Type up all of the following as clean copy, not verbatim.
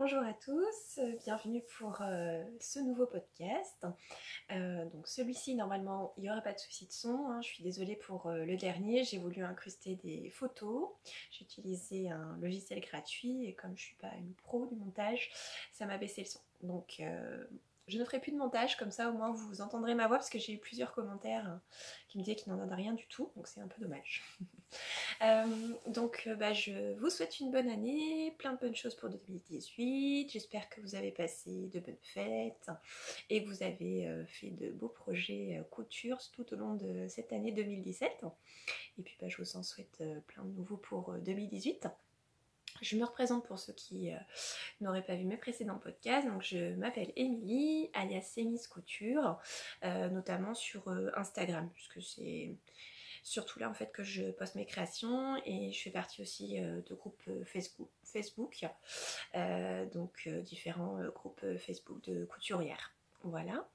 Bonjour à tous, bienvenue pour ce nouveau podcast. Donc celui-ci, normalement, il n'y aura pas de souci de son, hein. Je suis désolée pour le dernier, j'ai voulu incruster des photos. J'ai utilisé un logiciel gratuit et comme je ne suis pas une pro du montage, ça m'a baissé le son. Donc je ne ferai plus de montage, comme ça au moins vous entendrez ma voix parce que j'ai eu plusieurs commentaires qui me disaient qu'ils n'en rien du tout, donc c'est un peu dommage. Je vous souhaite une bonne année, plein de bonnes choses pour 2018. J'espère que vous avez passé de bonnes fêtes et que vous avez fait de beaux projets couture tout au long de cette année 2017. Et puis je vous en souhaite plein de nouveaux pour 2018. Je me représente pour ceux qui n'auraient pas vu mes précédents podcasts. Donc je m'appelle Émilie, alias Sémis Couture, notamment sur Instagram, puisque c'est surtout là en fait que je poste mes créations et je fais partie aussi de groupes Facebook, différents groupes Facebook de couturières. Voilà.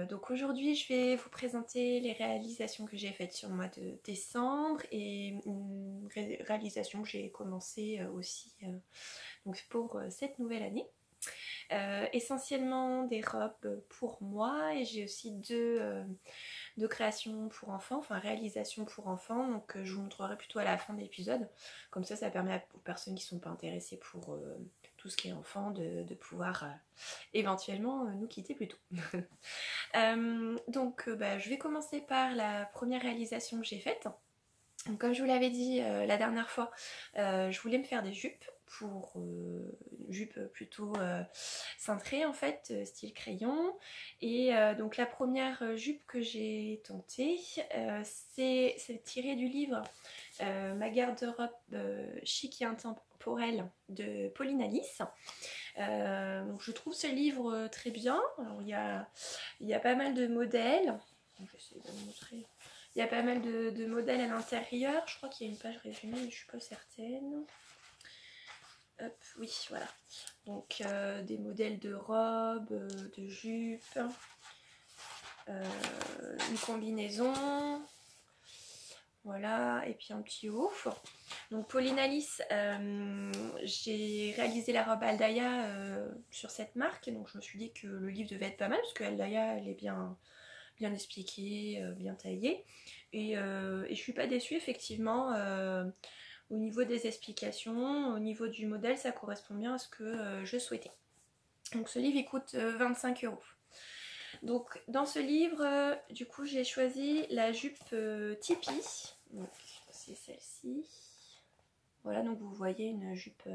Donc aujourd'hui je vais vous présenter les réalisations que j'ai faites sur le mois de décembre et une réalisation que j'ai commencé aussi donc pour cette nouvelle année. Essentiellement des robes pour moi et j'ai aussi deux créations pour enfants, enfin réalisations pour enfants, donc je vous montrerai plutôt à la fin de l'épisode, comme ça permet aux personnes qui ne sont pas intéressées pour tout ce qui est enfant de pouvoir éventuellement nous quitter plus tôt. Je vais commencer par la première réalisation que j'ai faite. Donc, comme je vous l'avais dit la dernière fois, je voulais me faire des jupes pour jupes plutôt cintrées en fait, style crayon. Et donc la première jupe que j'ai tentée, c'est tiré du livre Ma garde-robe chic et intemporelle de Pauline Alice. Donc je trouve ce livre très bien. Alors il y a pas mal de modèles. Je vais essayer de vous montrer. Il y a pas mal de modèles à l'intérieur. Je crois qu'il y a une page résumée, mais je suis pas certaine. Hop, oui, voilà. Donc des modèles de robes, de jupes, une combinaison. Voilà, et puis un petit haut. Donc Pauline Alice, j'ai réalisé la robe Aldaya sur cette marque. Donc je me suis dit que le livre devait être pas mal, parce que Aldaya, elle est bien expliquée, bien taillée. Et je suis pas déçue, effectivement. Au niveau des explications, au niveau du modèle, ça correspond bien à ce que je souhaitais. Donc ce livre il coûte 25 €. Donc dans ce livre, du coup j'ai choisi la jupe Tipeee. Donc c'est celle-ci. Voilà, donc vous voyez une jupe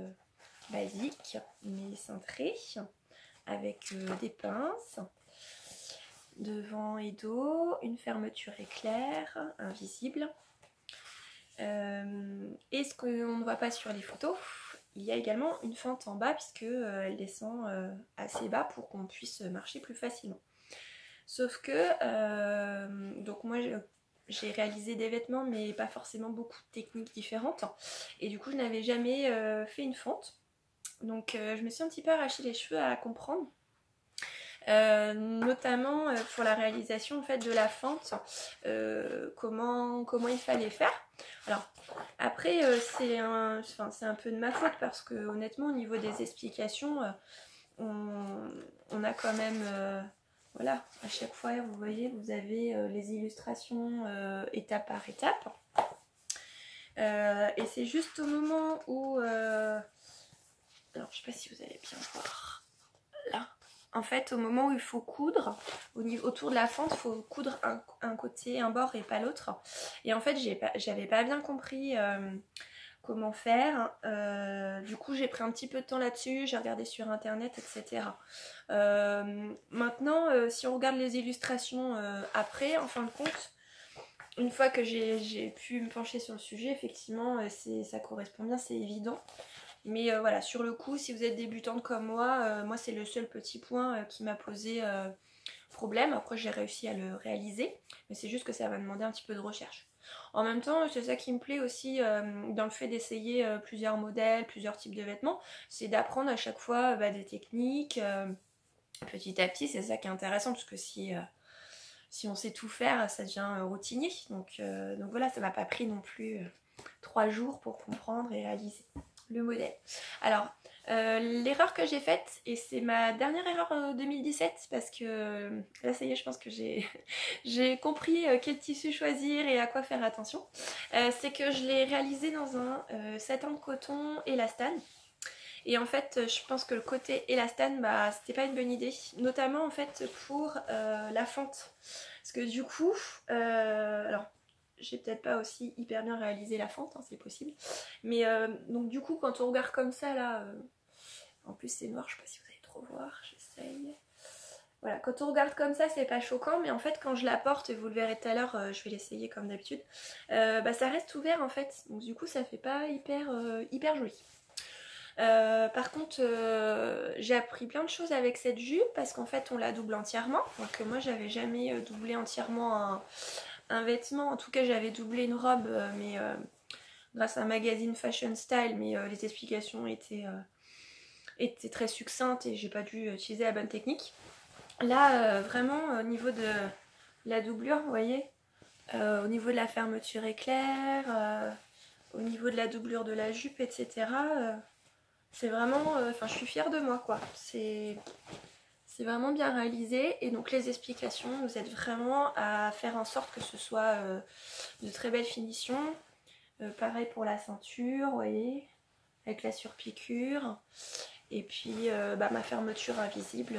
basique mais cintrée avec des pinces devant et dos, une fermeture éclair invisible. Et ce qu'on ne voit pas sur les photos, il y a également une fente en bas puisque elle descend assez bas pour qu'on puisse marcher plus facilement. Sauf que donc moi j'ai réalisé des vêtements mais pas forcément beaucoup de techniques différentes et du coup je n'avais jamais fait une fente. Donc je me suis un petit peu arraché les cheveux à comprendre. Notamment pour la réalisation en fait, de la fente, comment il fallait faire. Alors après c'est un peu de ma faute parce que honnêtement au niveau des explications on a quand même voilà, à chaque fois vous voyez vous avez les illustrations étape par étape et c'est juste au moment où alors je sais pas si vous allez bien voir là. En fait, au moment où il faut coudre, autour de la fente, il faut coudre un côté, un bord et pas l'autre. Et en fait, j'avais pas bien compris comment faire. Du coup, j'ai pris un petit peu de temps là-dessus, j'ai regardé sur internet, etc. Maintenant, si on regarde les illustrations après, en fin de compte, une fois que j'ai pu me pencher sur le sujet, effectivement, ça correspond bien, c'est évident. Mais voilà, sur le coup, si vous êtes débutante comme moi c'est le seul petit point qui m'a posé problème. Après, j'ai réussi à le réaliser, mais c'est juste que ça va demander un petit peu de recherche. En même temps, c'est ça qui me plaît aussi dans le fait d'essayer plusieurs modèles, plusieurs types de vêtements, c'est d'apprendre à chaque fois des techniques petit à petit. C'est ça qui est intéressant, parce que si on sait tout faire, ça devient routinier. Donc voilà, ça m'a pas pris non plus 3 jours pour comprendre et réaliser le modèle. Alors L'erreur que j'ai faite, et c'est ma dernière erreur 2017, parce que là ça y est, je pense que j'ai compris quel tissu choisir et à quoi faire attention, c'est que je l'ai réalisé dans un satin de coton élastane. Et en fait, je pense que le côté élastane, bah, c'était pas une bonne idée, notamment en fait pour la fente. Parce que du coup, alors j'ai peut-être pas aussi hyper bien réalisé la fente, hein, c'est possible. Mais donc du coup, quand on regarde comme ça là, en plus c'est noir, je sais pas si vous allez trop voir, j'essaye. Voilà, quand on regarde comme ça, c'est pas choquant, mais en fait, quand je la porte, et vous le verrez tout à l'heure, je vais l'essayer comme d'habitude, bah, ça reste ouvert en fait. Donc du coup, ça fait pas hyper joli. Par contre, j'ai appris plein de choses avec cette jupe parce qu'en fait on la double entièrement. Donc moi j'avais jamais doublé entièrement un vêtement. En tout cas j'avais doublé une robe, mais grâce à un magazine Fashion Style, mais les explications étaient très succinctes et j'ai pas dû utiliser la bonne technique. Là vraiment au niveau de la doublure, vous voyez, au niveau de la fermeture éclair, au niveau de la doublure de la jupe, etc. C'est vraiment, enfin je suis fière de moi quoi, c'est vraiment bien réalisé et donc les explications nous aident vraiment à faire en sorte que ce soit de très belles finitions. Pareil pour la ceinture, vous voyez, avec la surpiqûre et puis bah, ma fermeture invisible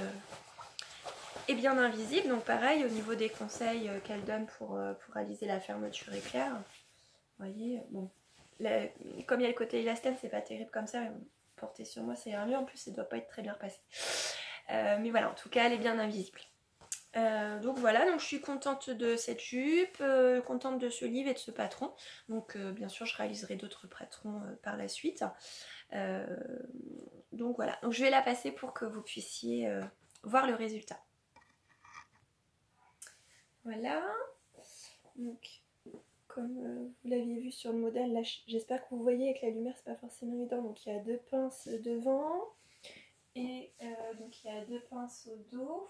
est bien invisible, donc pareil au niveau des conseils qu'elle donne pour réaliser la fermeture éclair, vous voyez, bon, comme il y a le côté élastane c'est pas terrible comme ça, mais bon, porter sur moi ça ira mieux, en plus ça doit pas être très bien repassé. Mais voilà, en tout cas elle est bien invisible. Donc voilà, donc je suis contente de cette jupe, contente de ce livre et de ce patron. Donc bien sûr je réaliserai d'autres patrons par la suite. Donc voilà, donc je vais la passer pour que vous puissiez voir le résultat. Voilà, donc comme vous l'aviez vu sur le modèle, là j'espère que vous voyez avec la lumière, c'est pas forcément évident. Donc il y a deux pinces devant et donc il y a deux pinces au dos.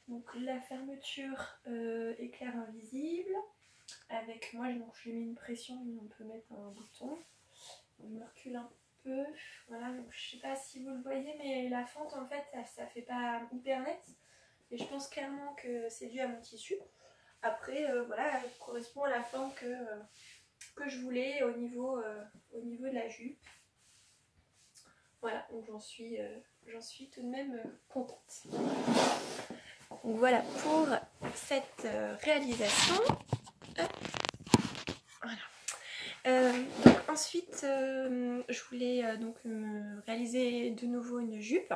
Donc la fermeture éclair invisible. Avec moi, j'ai mis une pression, mais on peut mettre un bouton. On me recule un peu. Voilà, donc je sais pas si vous le voyez, mais la fente en fait, ça fait pas hyper net. Et je pense clairement que c'est dû à mon tissu. Après, voilà, elle correspond à la forme que je voulais au niveau de la jupe. Voilà, donc j'en suis tout de même contente. Donc voilà pour cette réalisation. Voilà. Donc ensuite, je voulais donc me réaliser de nouveau une jupe.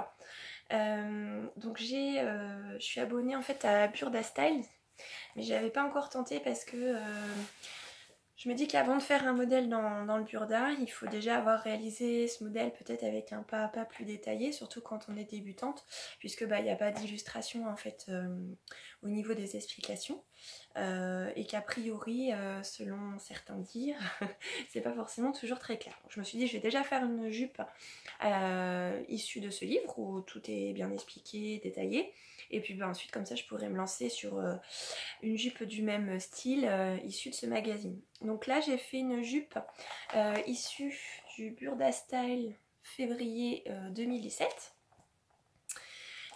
Donc je suis abonnée en fait à Burda Style, mais j'avais pas encore tenté parce que je me dis qu'avant de faire un modèle dans le Burda, il faut déjà avoir réalisé ce modèle peut-être avec un pas à pas plus détaillé, surtout quand on est débutante, puisque bah, il n'y a pas d'illustration en fait au niveau des explications, et qu'a priori, selon certains dires, c'est pas forcément toujours très clair. Donc, je me suis dit je vais déjà faire une jupe issue de ce livre où tout est bien expliqué, détaillé. Et puis bah, ensuite comme ça je pourrais me lancer sur une jupe du même style issue de ce magazine. Donc là j'ai fait une jupe issue du Burda Style février 2017.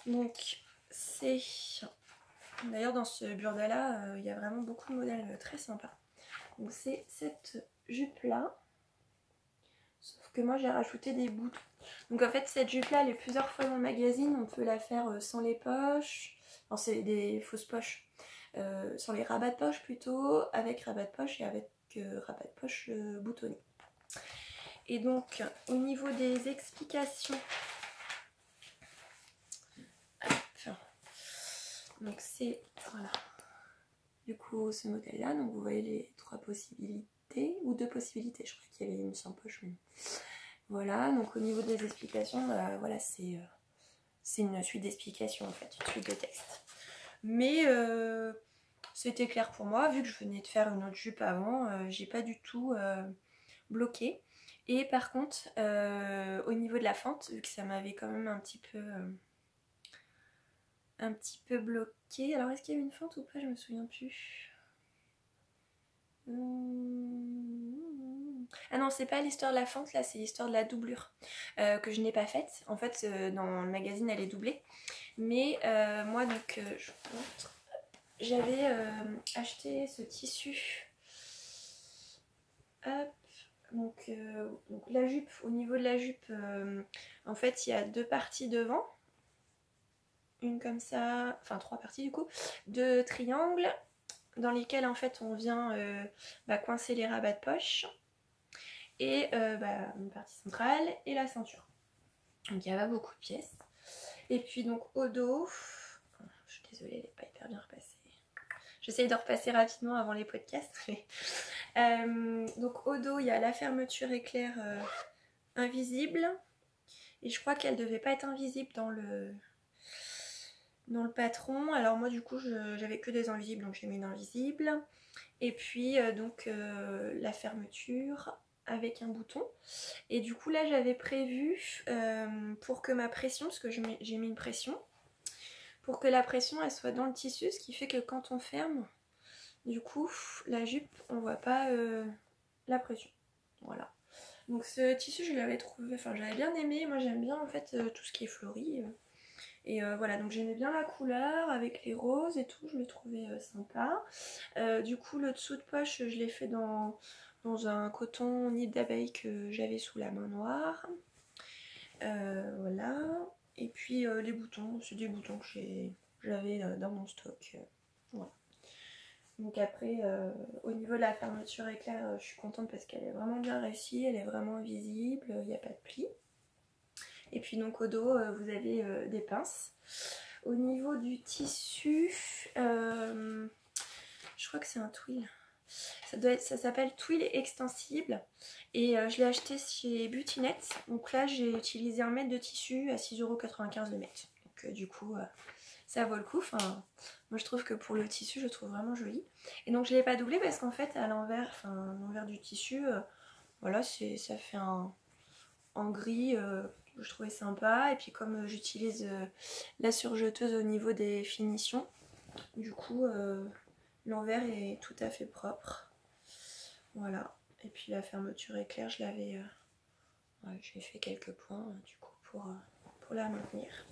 Donc c'est... D'ailleurs dans ce Burda là il y a vraiment beaucoup de modèles très sympas. Donc c'est cette jupe là. Sauf que moi j'ai rajouté des boutons. Donc en fait cette jupe là elle est plusieurs fois dans le magazine. On peut la faire sans les poches. Enfin c'est des fausses poches. Sans les rabats de poche plutôt. Avec rabat de poche et avec rabat de poche boutonné. Et donc au niveau des explications. Enfin, donc c'est... Voilà. Du coup ce modèle là. Donc vous voyez les trois possibilités. Ou deux possibilités. Je crois qu'il y avait une sans poche. Mais... Voilà, donc au niveau des explications, voilà, c'est une suite d'explications en fait, une suite de textes. Mais c'était clair pour moi, vu que je venais de faire une autre jupe avant, j'ai pas du tout bloqué. Et par contre, au niveau de la fente, vu que ça m'avait quand même un petit peu bloqué. Alors est-ce qu'il y avait une fente ou pas? Je me souviens plus. Ah non, c'est pas l'histoire de la fente, là c'est l'histoire de la doublure que je n'ai pas faite. En fait dans le magazine elle est doublée. Mais moi donc je vous montre. J'avais acheté ce tissu. Hop. Donc la jupe, au niveau de la jupe, en fait il y a deux parties devant. Une comme ça, enfin trois parties du coup. Deux triangles dans lesquels en fait on vient coincer les rabats de poche. Et une partie centrale et la ceinture. Donc il n'y a pas beaucoup de pièces. Et puis donc au dos, je suis désolée, elle n'est pas hyper bien repassée. J'essaye de repasser rapidement avant les podcasts. Donc au dos, il y a la fermeture éclair invisible. Et je crois qu'elle devait pas être invisible dans le patron. Alors moi du coup, j'avais que des invisibles, donc j'ai mis une invisible. Et puis la fermeture avec un bouton. Et du coup là j'avais prévu pour que ma pression, parce que j'ai mis une pression, pour que la pression elle soit dans le tissu, ce qui fait que quand on ferme, du coup la jupe on voit pas la pression. Voilà. Donc ce tissu je l'avais trouvé, enfin j'avais bien aimé, moi j'aime bien en fait tout ce qui est fleuri. Et voilà, donc j'aimais bien la couleur avec les roses et tout, je l'ai trouvé sympa. Du coup le dessous de poche je l'ai fait dans un coton nid d'abeille que j'avais sous la main noire. Voilà. Et puis les boutons, c'est des boutons que j'avais dans mon stock. Voilà. Donc après, au niveau de la fermeture éclair, je suis contente parce qu'elle est vraiment bien réussie, elle est vraiment visible, il n'y a pas de plis. Et puis donc au dos, vous avez des pinces. Au niveau du tissu, je crois que c'est un twill. Ça s'appelle twill extensible. Et je l'ai acheté chez Butinette. Donc là, j'ai utilisé 1 mètre de tissu à 6,95 € le mètre. Donc du coup, ça vaut le coup. Enfin, moi, je trouve que pour le tissu, je le trouve vraiment joli. Et donc, je ne l'ai pas doublé parce qu'en fait, à l'envers, l'envers du tissu, voilà, ça fait en gris. Je trouvais sympa. Et puis, comme j'utilise la surjeteuse au niveau des finitions, du coup, l'envers est tout à fait propre. Voilà. Et puis la fermeture éclair, je l'avais... j'ai fait quelques points du coup pour la maintenir.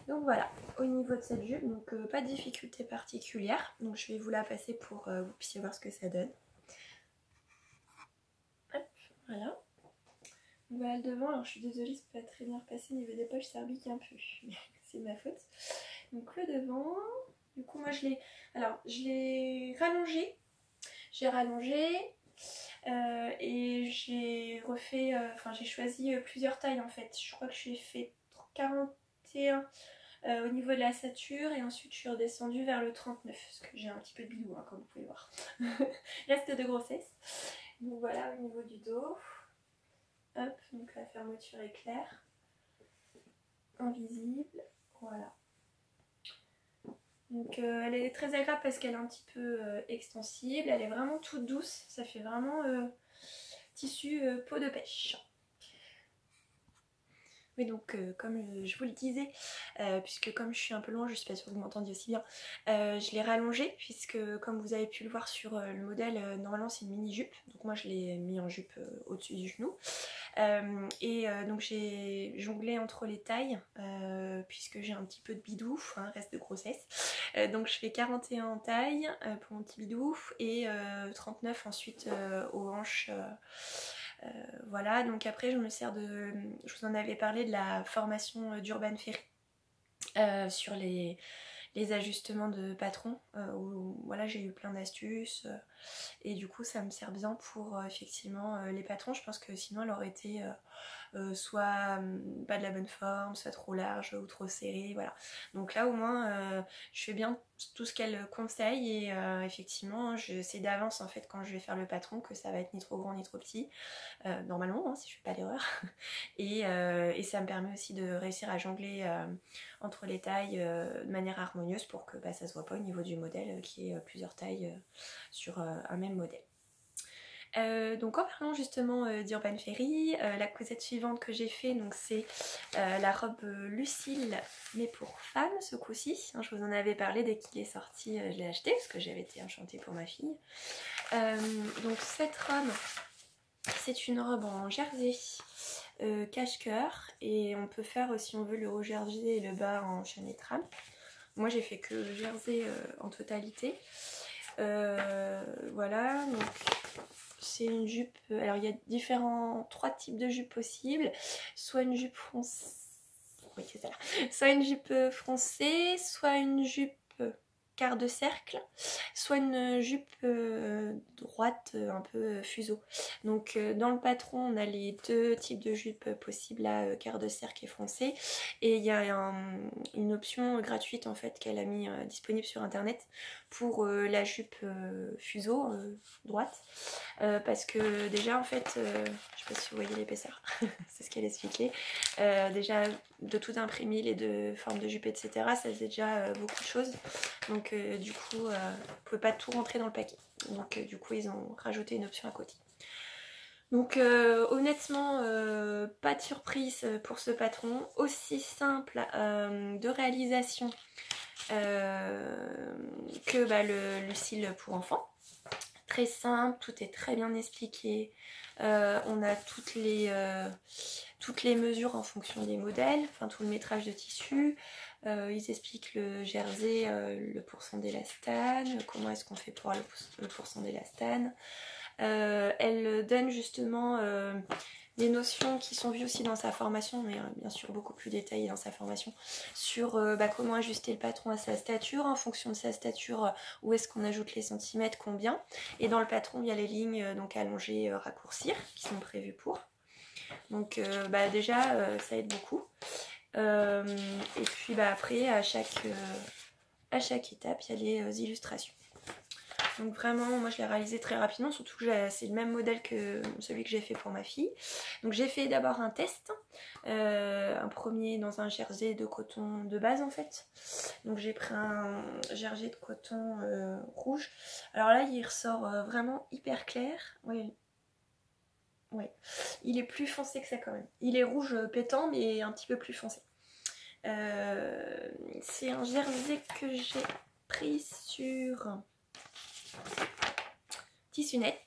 Donc voilà, au niveau de cette jupe, donc pas de difficulté particulière. Donc je vais vous la passer pour que vous puissiez voir ce que ça donne. Hop, voilà. Voilà le devant, alors je suis désolée, c'est pas très bien repassé au niveau des poches, ça rebique un peu. C'est ma faute. Donc le devant, du coup moi je l'ai rallongé. J'ai rallongé et j'ai refait, j'ai choisi plusieurs tailles en fait. Je crois que j'ai fait 41 au niveau de la ceinture et ensuite je suis redescendue vers le 39 parce que j'ai un petit peu de bidou comme vous pouvez voir. Reste de grossesse. Donc voilà au niveau du dos. Hop, donc la fermeture éclair. Invisible. Voilà. Donc elle est très agréable parce qu'elle est un petit peu extensible, elle est vraiment toute douce, ça fait vraiment tissu peau de pêche. Oui, donc comme je vous le disais, puisque comme je suis un peu loin, je suis pas sûre que vous m'entendiez aussi bien, je l'ai rallongé puisque comme vous avez pu le voir sur le modèle, normalement c'est une mini jupe, donc moi je l'ai mis en jupe au-dessus du genou. Donc j'ai jonglé entre les tailles puisque j'ai un petit peu de bidou, reste de grossesse. Donc je fais 41 en taille pour mon petit bidou et 39 ensuite aux hanches. Voilà, donc après je me sers je vous en avais parlé de la formation d'Urban Ferry sur les ajustements de patron où voilà j'ai eu plein d'astuces et du coup ça me sert bien pour effectivement les patrons. Je pense que sinon elle aurait été soit pas de la bonne forme, soit trop large ou trop serrée, voilà. Donc là au moins je fais bien tout ce qu'elle conseille et effectivement je sais d'avance en fait quand je vais faire le patron que ça va être ni trop grand ni trop petit, normalement si je fais pas d'erreur. Et ça me permet aussi de réussir à jongler entre les tailles de manière harmonieuse pour que ça se voit pas au niveau du modèle qui est plusieurs tailles sur un même modèle. Donc en parlant justement d'Urban Ferry, la causette suivante que j'ai fait, donc c'est la robe Lucille mais pour femme ce coup-ci. Je vous en avais parlé dès qu'il est sorti, je l'ai acheté parce que j'avais été enchantée pour ma fille. Donc cette robe, C'est une robe en jersey cache-cœur et on peut faire si on veut le haut jersey et le bas en chaîne et trame. Moi j'ai fait que le jersey en totalité. Voilà, donc c'est une jupe. Alors il y a trois types de jupes possibles. Soit une jupe française. Oui, c'est ça. Soit une jupe froncée, soit une jupe quart de cercle, soit une jupe droite un peu fuseau. Donc dans le patron on a les deux types de jupes possibles, là, quart de cercle et froncé, et il y a une option gratuite en fait qu'elle a mis disponible sur internet pour la jupe fuseau droite, parce que déjà en fait je sais pas si vous voyez l'épaisseur c'est ce qu'elle expliquait, déjà de tout imprimer, les deux formes de jupe etc, ça faisait déjà beaucoup de choses, donc du coup vous pouvez pas tout rentrer dans le paquet, donc du coup ils ont rajouté une option à côté. Donc honnêtement pas de surprise pour ce patron, aussi simple de réalisation que le cil pour enfants. Très simple, tout est très bien expliqué. On a toutes les mesures en fonction des modèles, enfin tout le métrage de tissu. Ils expliquent le jersey, le pourcent d'élastane, comment est-ce qu'on fait pour avoir le pourcent d'élastane. Elle donne justement des notions qui sont vues aussi dans sa formation, mais bien sûr beaucoup plus détaillées dans sa formation, sur comment ajuster le patron à sa stature, en fonction de sa stature, où est-ce qu'on ajoute les centimètres, combien. Et dans le patron, il y a les lignes donc allongées, raccourcir, qui sont prévues pour. Donc déjà, ça aide beaucoup. Et puis après, à chaque étape, il y a les illustrations. Donc vraiment, moi je l'ai réalisé très rapidement, surtout que c'est le même modèle que celui que j'ai fait pour ma fille. Donc j'ai fait d'abord un test, un premier dans un jersey de coton de base en fait. Donc j'ai pris un jersey de coton rouge. Alors là il ressort vraiment hyper clair. Oui. Ouais. Il est plus foncé que ça quand même. Il est rouge pétant mais un petit peu plus foncé. C'est un jersey que j'ai pris sur tissu net,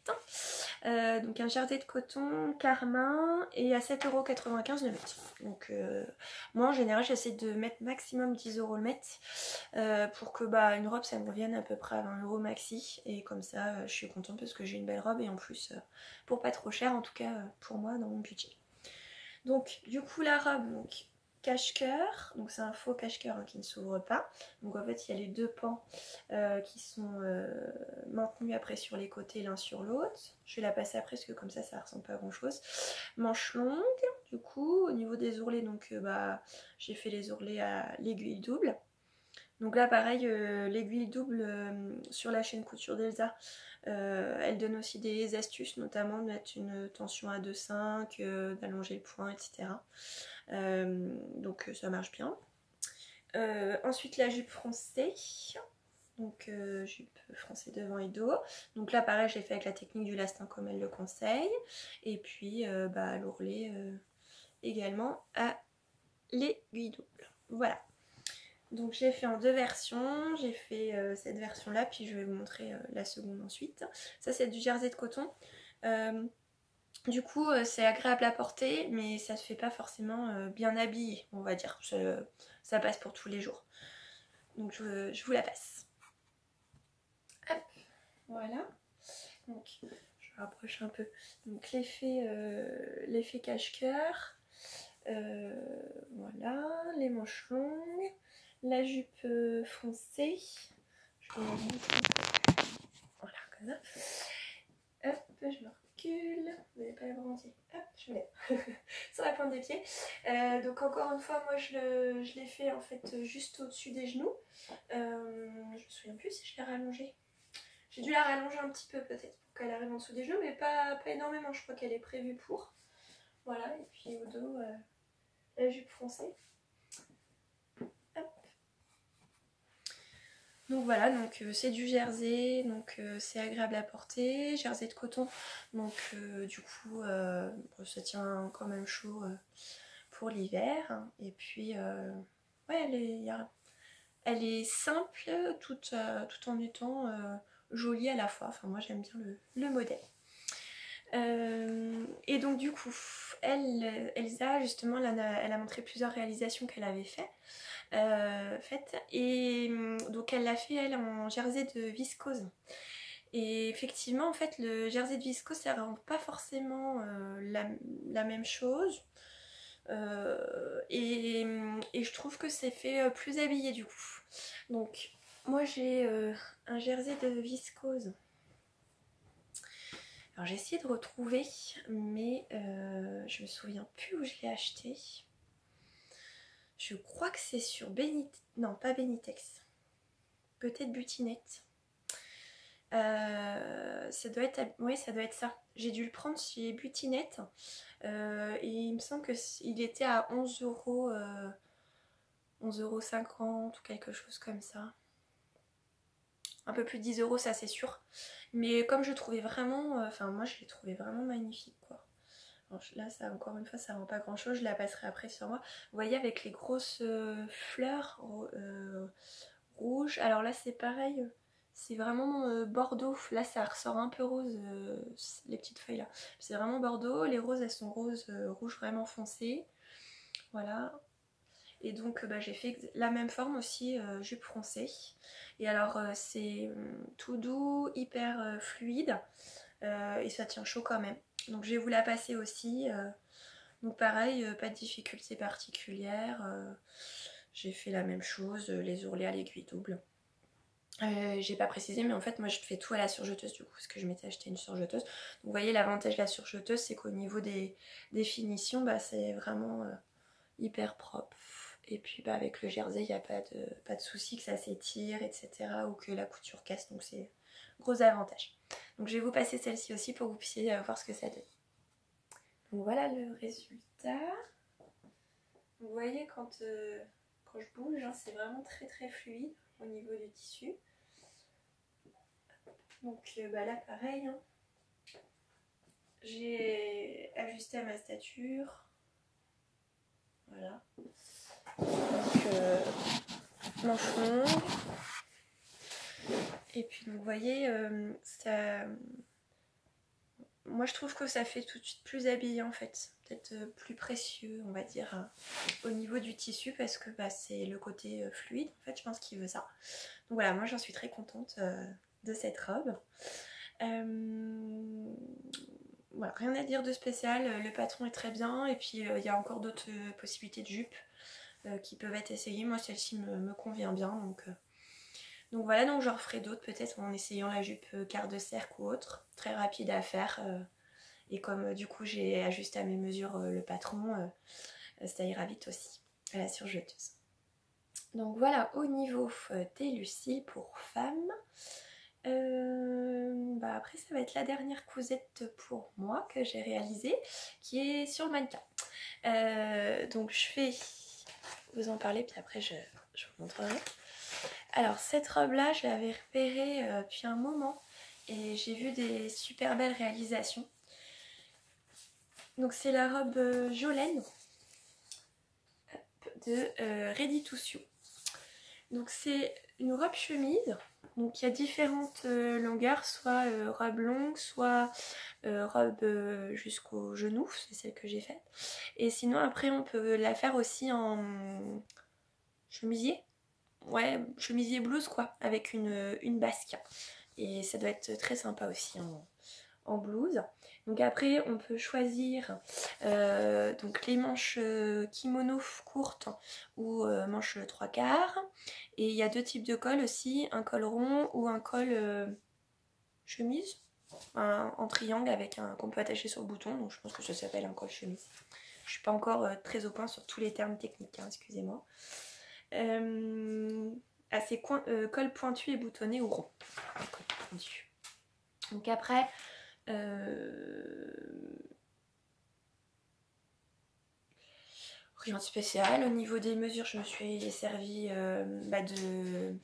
donc un jersey de coton carmin et à 7,95€ le mètre. Donc moi en général j'essaie de mettre maximum 10€ le mètre pour que une robe ça me revienne à peu près à 20€ maxi, et comme ça je suis contente parce que j'ai une belle robe et en plus pour pas trop cher, en tout cas pour moi dans mon budget. Donc du coup la robe, donc cache-cœur, donc c'est un faux cache-cœur qui ne s'ouvre pas. Donc en fait il y a les deux pans qui sont maintenus après sur les côtés l'un sur l'autre. Je vais la passer après parce que comme ça ressemble pas à grand chose. Manche longue, du coup au niveau des ourlets, donc j'ai fait les ourlets à l'aiguille double. Donc là pareil, l'aiguille double sur la chaîne couture d'Elsa, elle donne aussi des astuces, notamment de mettre une tension à 2,5, d'allonger le point, etc. Donc ça marche bien. Ensuite la jupe froncée, donc jupe froncée devant et dos. Donc là pareil j'ai fait avec la technique du lastin comme elle le conseille. Et puis l'ourlet également à l'aiguille double. Voilà. Donc j'ai fait en deux versions, j'ai fait cette version là, puis je vais vous montrer la seconde ensuite. Ça c'est du jersey de coton. Du coup c'est agréable à porter, mais ça se fait pas forcément bien habillé, on va dire. Ça passe pour tous les jours. Donc je vous la passe. Hop, voilà. Donc je rapproche un peu. Donc l'effet cache-cœur. Voilà, les manches longues. La jupe foncée, je vais la montrer. Voilà, comme ça. Hop, je me recule. Vous n'allez pas la voir entière. Hop, je me lève sur la pointe des pieds. Donc encore une fois, moi je l'ai fait en fait juste au-dessus des genoux. Je me souviens plus si je l'ai rallongée. J'ai dû la rallonger un petit peu peut-être pour qu'elle arrive en dessous des genoux, mais pas énormément. Je crois qu'elle est prévue pour. Voilà, et puis au dos, la jupe foncée. Donc voilà, donc c'est du jersey, donc c'est agréable à porter, jersey de coton, donc du coup ça tient quand même chaud pour l'hiver. Et puis ouais, elle est simple tout en étant jolie à la fois. Enfin moi j'aime bien le modèle. Et donc du coup, Elsa justement, elle a montré plusieurs réalisations qu'elle avait faites. Et donc elle l'a fait elle en jersey de viscose. Et effectivement en fait le jersey de viscose ça rend pas forcément la même chose. Et je trouve que c'est fait plus habillé du coup. Donc moi j'ai un jersey de viscose. Alors j'ai essayé de retrouver, mais je me souviens plus où je l'ai acheté. Je crois que c'est sur Benitex. Non, pas Benitex. Peut-être Butinette. Ça doit être... Oui, ça doit être ça. J'ai dû le prendre chez Butinette. Et il me semble qu'il était à 11 euros, 11,50 € ou quelque chose comme ça. Un peu plus de 10 euros, ça c'est sûr. Mais comme je trouvais vraiment... Enfin, moi je l'ai trouvé vraiment magnifique, quoi. Alors là, ça, encore une fois, ça rend pas grand chose. Je la passerai après sur moi. Vous voyez, avec les grosses fleurs rouges. Alors là, c'est pareil. C'est vraiment bordeaux. Là, ça ressort un peu rose, les petites feuilles là. C'est vraiment bordeaux. Les roses, elles sont roses, rouge vraiment foncé. Voilà. Et donc, j'ai fait la même forme aussi, jupe froncée. Et alors, c'est tout doux, hyper fluide. Et ça tient chaud quand même. Donc je vais vous la passer aussi. Donc pareil, pas de difficulté particulière. J'ai fait la même chose, les ourlets à l'aiguille double. J'ai pas précisé, mais en fait moi je fais tout à la surjeteuse du coup, parce que je m'étais acheté une surjeteuse. Donc vous voyez, l'avantage de la surjeteuse, c'est qu'au niveau des finitions, c'est vraiment hyper propre. Et puis avec le jersey, il n'y a pas de souci que ça s'étire, etc. ou que la couture casse, donc c'est gros avantage. Donc je vais vous passer celle-ci aussi pour que vous puissiez voir ce que ça donne. Donc voilà le résultat. Vous voyez quand je bouge, hein, c'est vraiment très très fluide au niveau du tissu. Donc là pareil, hein. J'ai ajusté à ma stature. Voilà. Donc manche longue. Et puis vous voyez, moi je trouve que ça fait tout de suite plus habillé en fait, peut-être plus précieux on va dire au niveau du tissu, parce que c'est le côté fluide en fait, je pense qu'il veut ça. Donc voilà, moi j'en suis très contente de cette robe. Voilà, rien à dire de spécial, le patron est très bien, et puis il y a encore d'autres possibilités de jupes qui peuvent être essayées. Moi celle-ci me convient bien, donc voilà, donc j'en referai d'autres peut-être en essayant la jupe quart de cercle ou autre, très rapide à faire. Et comme du coup j'ai ajusté à mes mesures le patron, ça ira vite aussi à la surjeteuse. Donc voilà au niveau des lucils pour femmes. Après ça va être la dernière cousette pour moi que j'ai réalisée, qui est sur le mannequin. Donc je vais vous en parler, puis après je vous montrerai. Alors cette robe là je l'avais repérée depuis un moment et j'ai vu des super belles réalisations. Donc c'est la robe Jolene de Ready to Sew. Donc c'est une robe chemise, donc il y a différentes longueurs, soit robe longue, soit robe jusqu'au genou, c'est celle que j'ai faite. Et sinon après on peut la faire aussi en chemisier. Ouais, chemisier blouse quoi, avec une basque. Et ça doit être très sympa aussi en blouse. Donc après on peut choisir donc les manches kimono courtes ou manches 3/4. Et il y a deux types de cols aussi, un col rond ou un col chemise en triangle avec qu'on peut attacher sur le bouton. Donc je pense que ça s'appelle un col chemise. Je suis pas encore très au point sur tous les termes techniques, hein, excusez-moi. C'est col pointu et boutonné ou rond. Col pointu. Donc après rien de spécial. Au niveau des mesures, je me suis servi de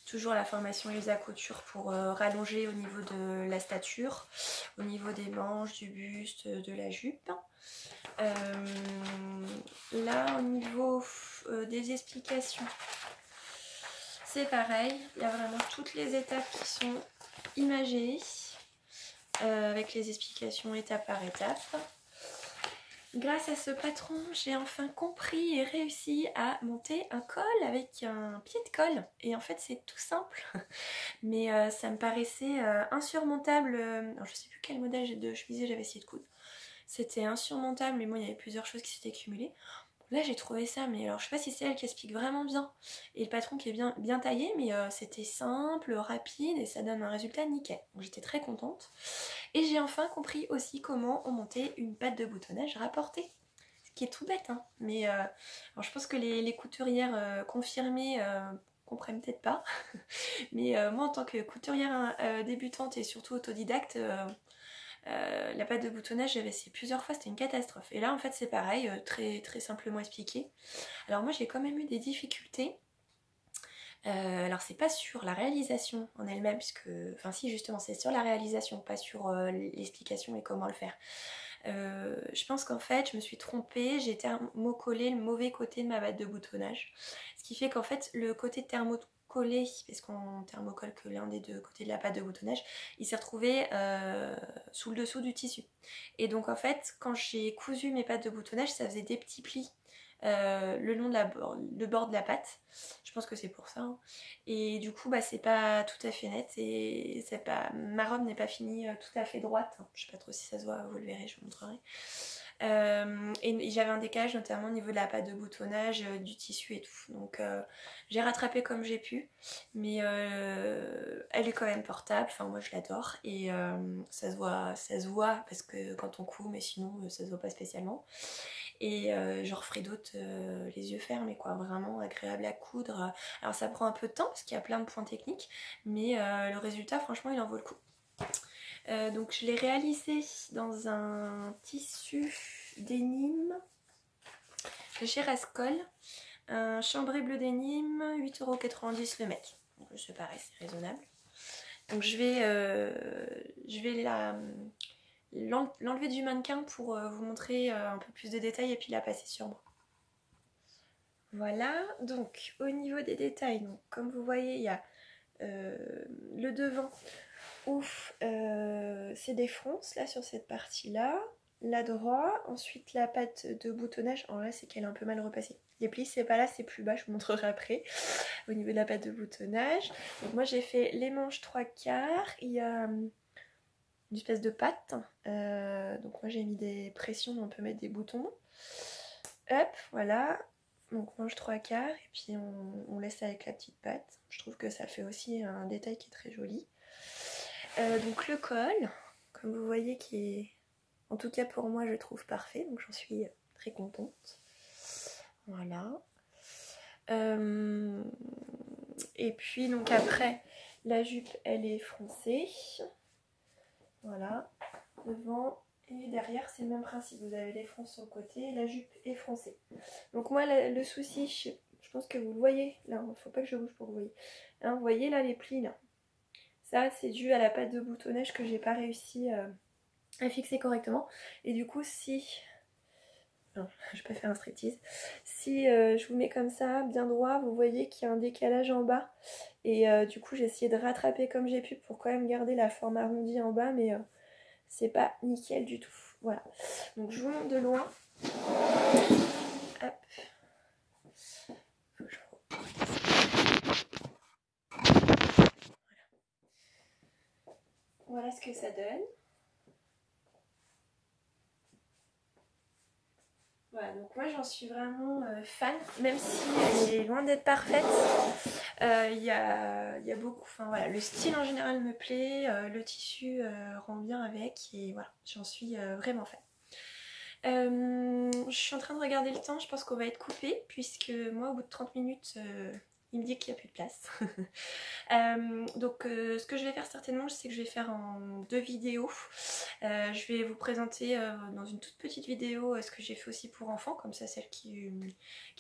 toujours la formation Elsa Couture pour rallonger au niveau de la stature, au niveau des manches, du buste, de la jupe. Là au niveau des explications, c'est pareil, il y a vraiment toutes les étapes qui sont imagées. avec les explications étape par étape. Grâce à ce patron, j'ai enfin compris et réussi à monter un col avec un pied de colle. Et en fait, c'est tout simple, mais ça me paraissait insurmontable. Alors, je sais plus quel modèle de chemisier j'avais essayé de coudre. C'était insurmontable, mais bon, il y avait plusieurs choses qui s'étaient accumulées. Là, j'ai trouvé ça, mais alors je sais pas si c'est elle qui explique vraiment bien. Et le patron qui est bien taillé, mais c'était simple, rapide et ça donne un résultat nickel. Donc j'étais très contente. Et j'ai enfin compris aussi comment on montait une patte de boutonnage rapportée. Ce qui est tout bête, hein. Mais alors je pense que les couturières confirmées comprennent peut-être pas. Mais moi, en tant que couturière débutante et surtout autodidacte, la pâte de boutonnage, j'avais essayé plusieurs fois, c'était une catastrophe. Et là, en fait, c'est pareil, très, très simplement expliqué. Alors moi, j'ai quand même eu des difficultés. Alors c'est pas sur la réalisation en elle-même, puisque... Enfin si, justement, c'est sur la réalisation, pas sur l'explication et comment le faire. Je pense qu'en fait, je me suis trompée, j'ai thermocollé le mauvais côté de ma pâte de boutonnage. Ce qui fait qu'en fait, le côté thermocollé, parce qu'on thermocolle que l'un des deux côtés de la pâte de boutonnage, il s'est retrouvé sous le dessous du tissu. Et donc en fait, quand j'ai cousu mes pâtes de boutonnage, ça faisait des petits plis le long de le bord de la pâte. Je pense que c'est pour ça. Hein. Et du coup, bah, c'est pas tout à fait net et ma robe n'est pas finie tout à fait droite. Je sais pas trop si ça se voit, vous le verrez, je vous montrerai. Et j'avais un décalage notamment au niveau de la pâte de boutonnage, du tissu et tout. Donc j'ai rattrapé comme j'ai pu, mais elle est quand même portable. Enfin moi je l'adore et ça se voit parce que quand on coud, mais sinon ça se voit pas spécialement. Et j'en referai d'autres les yeux fermés quoi, vraiment agréable à coudre. Alors ça prend un peu de temps parce qu'il y a plein de points techniques, mais le résultat franchement il en vaut le coup. Donc je l'ai réalisé dans un tissu dénime de chez Rascol, un chambré bleu dénime, 8,90 € le mètre. Donc c'est pareil, c'est raisonnable. Donc je vais l'enlever du mannequin pour vous montrer un peu plus de détails et puis la passer sur moi. Voilà, donc au niveau des détails, donc, comme vous voyez, il y a le devant où c'est des fronces là sur cette partie-là, la droit, ensuite la patte de boutonnage, alors là c'est qu'elle est un peu mal repassée. Les plis c'est pas là, c'est plus bas, je vous montrerai après au niveau de la patte de boutonnage. Donc moi j'ai fait les manches 3/4, il y a une espèce de patte, donc moi j'ai mis des pressions, on peut mettre des boutons. Hop, voilà, donc manche 3/4 et puis on laisse avec la petite patte. Je trouve que ça fait aussi un détail qui est très joli. Donc le col, comme vous voyez, qui est, en tout cas pour moi, je trouve parfait, donc j'en suis très contente. Voilà. Et puis donc après, la jupe, elle est froncée. Voilà. Devant et derrière, c'est le même principe. Vous avez les fronces sur le côté, la jupe est froncée. Donc moi, le souci, je pense que vous le voyez. Là, il ne faut pas que je bouge pour que vous voyez. Hein, vous voyez là les plis, là. Ça, c'est dû à la pâte de boutonnage que j'ai pas réussi à fixer correctement. Et du coup, si... Non, je peux faire un striptease. Si je vous mets comme ça, bien droit, vous voyez qu'il y a un décalage en bas. Et du coup, j'ai essayé de rattraper comme j'ai pu pour quand même garder la forme arrondie en bas. Mais c'est pas nickel du tout. Voilà. Donc, je vous montre de loin. Hop. Voilà ce que ça donne. Voilà, donc moi j'en suis vraiment fan, même si elle est loin d'être parfaite. Il y a beaucoup, enfin voilà, le style en général me plaît, le tissu rend bien avec et voilà, j'en suis vraiment fan. Je suis en train de regarder le temps, je pense qu'on va être coupé puisque moi au bout de 30 minutes il me dit qu'il n'y a plus de place. Donc ce que je vais faire certainement, c'est que je vais faire en 2 vidéos. Je vais vous présenter dans une toute petite vidéo ce que j'ai fait aussi pour enfants, comme ça celles qui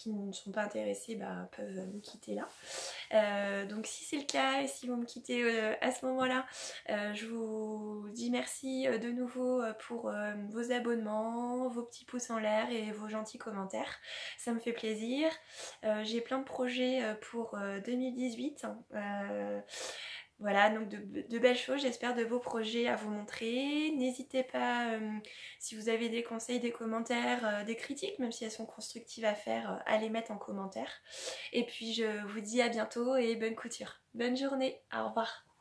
ne sont pas intéressées peuvent me quitter là. Donc si c'est le cas et si vous me quittez à ce moment-là, je vous dis merci de nouveau pour vos abonnements, vos petits pouces en l'air et vos gentils commentaires. Ça me fait plaisir. J'ai plein de projets pour 2018. Voilà, donc de belles choses, j'espère, de beaux projets à vous montrer. N'hésitez pas, si vous avez des conseils, des commentaires, des critiques, même si elles sont constructives à faire, à les mettre en commentaire. Et puis je vous dis à bientôt et bonne couture. Bonne journée, au revoir.